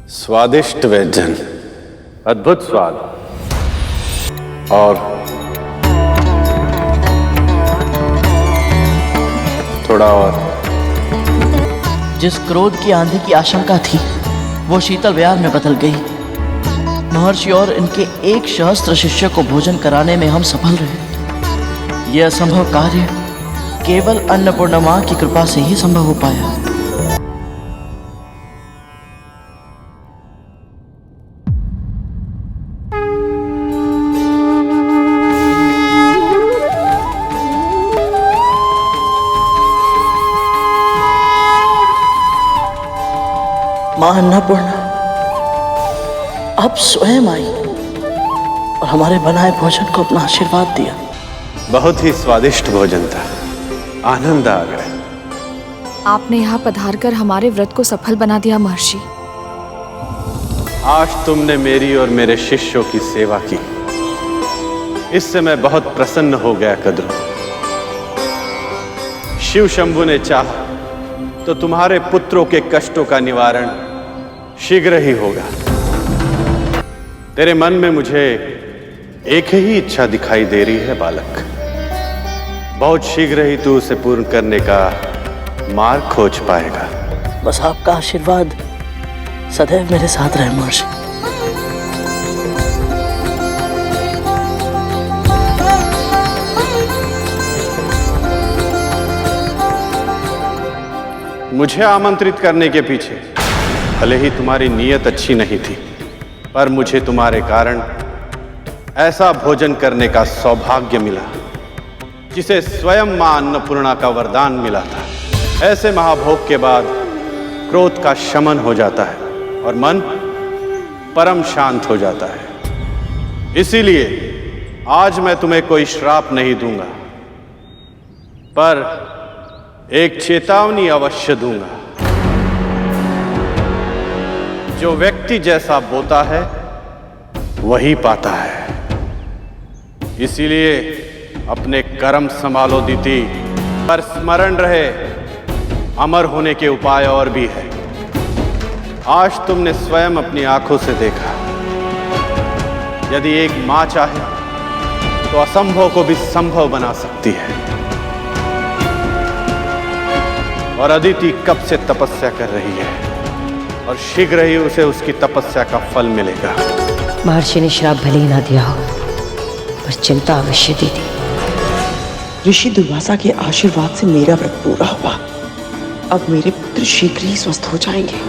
स्वादिष्ट व्यंजन, अद्भुत स्वाद। और थोड़ा और। जिस क्रोध की आंधी की आशंका थी वो शीतल व्यार में बदल गई। महर्षि और इनके एक सहस्त्र शिष्य को भोजन कराने में हम सफल रहे। यह असंभव कार्य केवल अन्नपूर्णा मां की कृपा से ही संभव हो पाया। मां अन्नपूर्णा अब स्वयं आई और हमारे बनाए भोजन को अपना आशीर्वाद दिया। बहुत ही स्वादिष्ट भोजन था, आनंद आ गया। आपने यहाँ पधारकर हमारे व्रत को सफल बना दिया महर्षि। आज तुमने मेरी और मेरे शिष्यों की सेवा की, इससे मैं बहुत प्रसन्न हो गया कद्रू। शिव शंभु ने चाहा तो तुम्हारे पुत्रों के कष्टों का निवारण शीघ्र ही होगा। तेरे मन में मुझे एक ही इच्छा दिखाई दे रही है बालक। बहुत शीघ्र ही तू उसे पूर्ण करने का मार्ग खोज पाएगा। बस आपका आशीर्वाद सदैव मेरे साथ रहे महर्षि। मुझे आमंत्रित करने के पीछे भले ही तुम्हारी नीयत अच्छी नहीं थी, पर मुझे तुम्हारे कारण ऐसा भोजन करने का सौभाग्य मिला जिसे स्वयं मां अन्नपूर्णा का वरदान मिला था। ऐसे महाभोग के बाद क्रोध का शमन हो जाता है और मन परम शांत हो जाता है। इसीलिए आज मैं तुम्हें कोई श्राप नहीं दूंगा, पर एक चेतावनी अवश्य दूंगा। जो व्यक्ति जैसा बोता है वही पाता है। इसीलिए अपने कर्म संभालो दीति, पर स्मरण रहे अमर होने के उपाय और भी है। आज तुमने स्वयं अपनी आंखों से देखा, यदि एक मां चाहे तो असंभव को भी संभव बना सकती है। और अदिति कब से तपस्या कर रही है और शीघ्र ही उसे उसकी तपस्या का फल मिलेगा। महर्षि ने श्राप भले ही ना दिया हो, पर चिंता अवश्य दी थी। ऋषि दुर्वासा के आशीर्वाद से मेरा व्रत पूरा हुआ। अब मेरे पुत्र शीघ्र ही स्वस्थ हो जाएंगे।